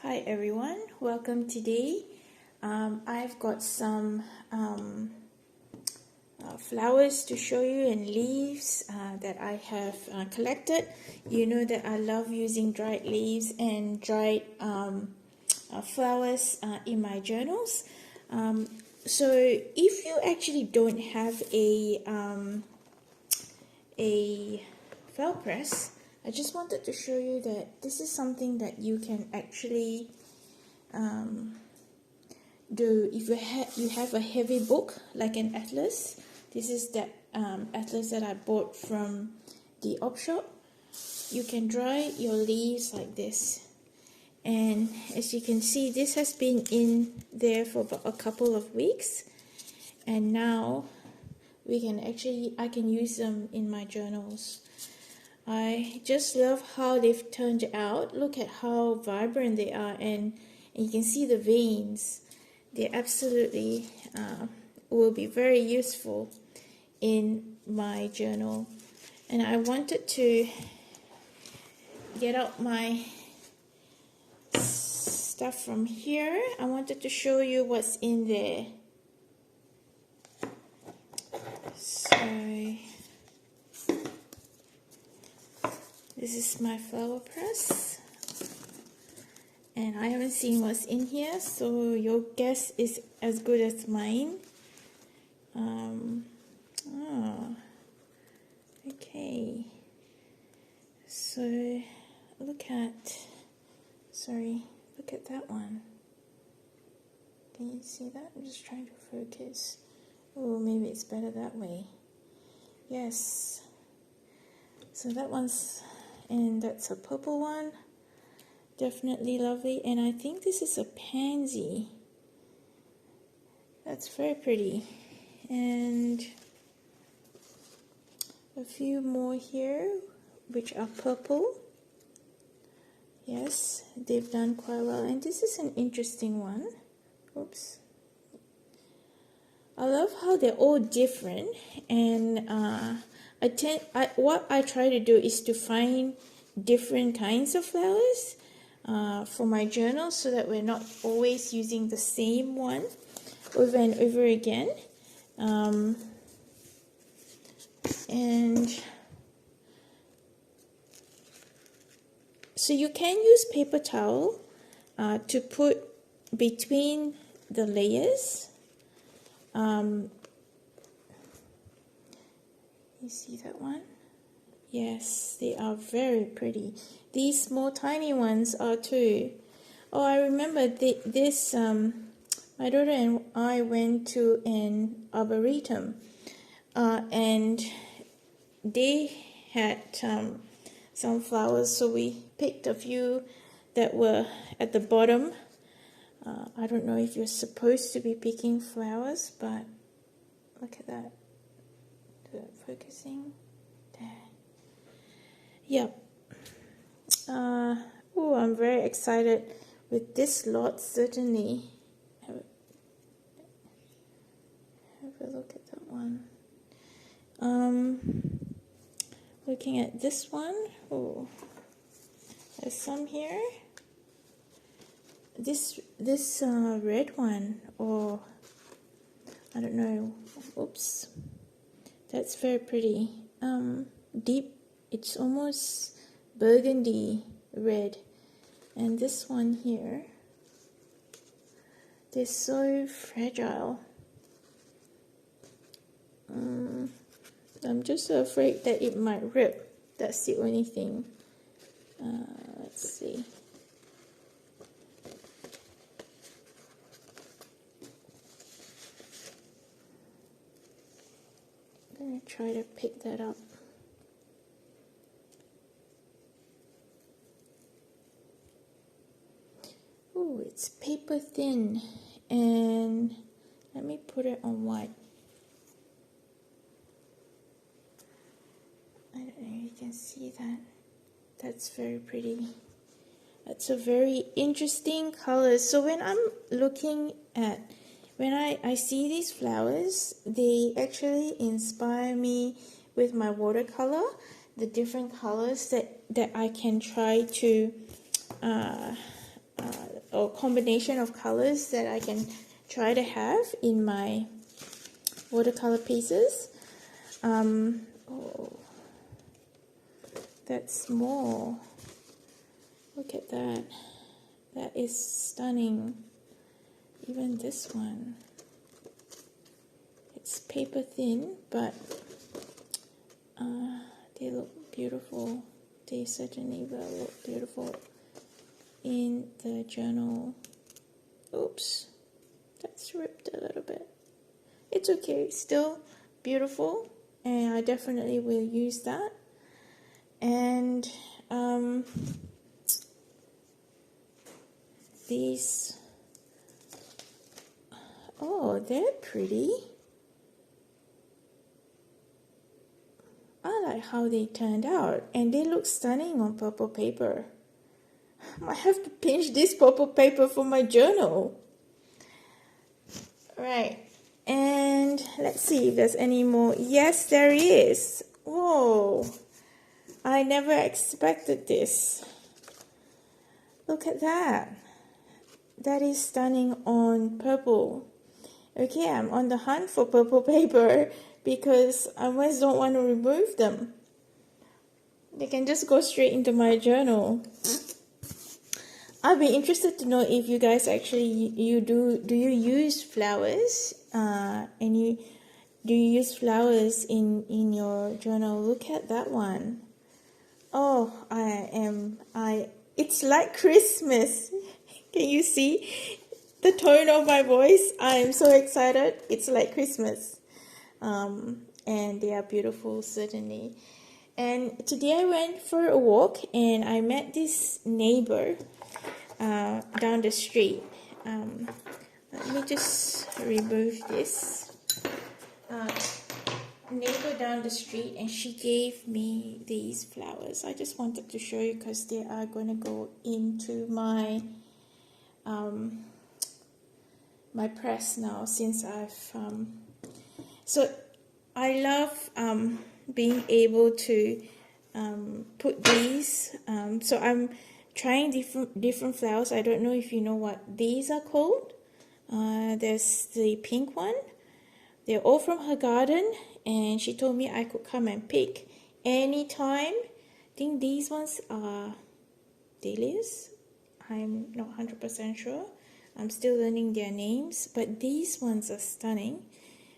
Hi everyone, welcome today. I've got some flowers to show you and leaves that I have collected. You know that I love using dried leaves and dried flowers in my journals. So if you actually don't have a felt press, I just wanted to show you that this is something that you can actually do if you have a heavy book like an atlas. This is that atlas that I bought from the op shop. You can dry your leaves like this, and as you can see, this has been in there for about a couple of weeks, and now I can use them in my journals. I just love how they've turned out. Look at how vibrant they are, and you can see the veins. They absolutely will be very useful in my journal. And I wanted to get out my stuff from here. I wanted to show you what's in there. So this is my flower press, and I haven't seen what's in here, so your guess is as good as mine. Okay, so look at that one. Can you see that? I'm just trying to focus. Oh, maybe it's better that way. Yes, so that one's, and that's a purple one, definitely lovely. And I think this is a pansy. That's very pretty. And a few more here which are purple. Yes, they've done quite well. And this is an interesting one. Oops. I love how they're all different, and what I try to do is to find different kinds of flowers for my journal, so that we're not always using the same one over and over again. And so you can use paper towel to put between the layers. You see that one? Yes, they are very pretty. These small tiny ones are too. Oh, I remember this. My daughter and I went to an arboretum, and they had some flowers, so we picked a few that were at the bottom. I don't know if you're supposed to be picking flowers, but look at that. Focusing there. Yep. Oh, I'm very excited with this lot. Certainly. Have a look at that one. Looking at this one. Oh, there's some here. This red one, or I don't know. Oops. That's very pretty. Deep, it's almost burgundy red. And this one here, they're so fragile. I'm just so afraid that it might rip. That's the only thing. Let's see. I'm going to try to pick that up. Oh, it's paper thin, and let me put it on white. I don't know if you can see that. That's very pretty. That's a very interesting color. So when I'm looking at, when I see these flowers, they actually inspire me with my watercolor, the different colors that I can try to or combination of colors that I can try to have in my watercolor pieces. Oh, that's more. Look at that. That is stunning. Even this one. It's paper thin, but they look beautiful. They certainly will look beautiful in the journal. Oops, that's ripped a little bit. It's okay, still beautiful, and I definitely will use that. And these, oh, they're pretty. I like how they turned out, and they look stunning on purple paper. I have to pinch this purple paper for my journal. Right, and let's see if there's any more. Yes, there is. Whoa, I never expected this. Look at that. That is stunning on purple. Okay, I'm on the hunt for purple paper because I always don't want to remove them. They can just go straight into my journal. I'll be interested to know if you guys actually do you use flowers? Do you use flowers in your journal? Look at that one. Oh, it's like Christmas. Can you see the tone of my voice? I am so excited. It's like Christmas. And they are beautiful, certainly. And today I went for a walk and I met this neighbor down the street. Let me just remove this. Neighbor down the street, and she gave me these flowers. I just wanted to show you because they are going to go into my my press now, since I've so I love being able to put these. So I'm trying different flowers. I don't know if you know what these are called. There's the pink one. They're all from her garden, and she told me I could come and pick anytime. I think these ones are dahlias. I'm not 100% sure. I'm still learning their names, but these ones are stunning,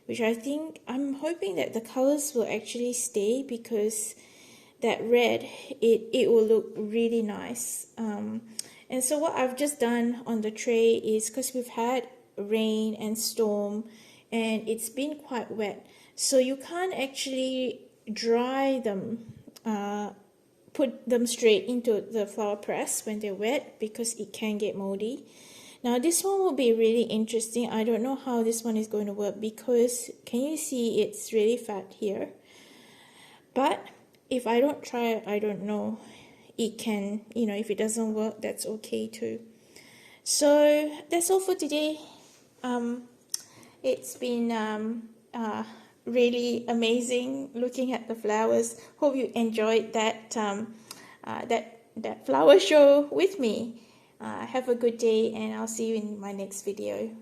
which I'm hoping that the colors will actually stay, because that red, it will look really nice. And so what I've just done on the tray is, because we've had rain and storm and it's been quite wet, so you can't actually dry them, put them straight into the flower press when they're wet, because it can get moldy. Now this one will be really interesting. I don't know how this one is going to work, because can you see it's really fat here? But if I don't try it, I don't know. It can, if it doesn't work, that's okay too. So that's all for today. It's been really amazing looking at the flowers. Hope you enjoyed that that flower show with me. Have a good day, and I'll see you in my next video.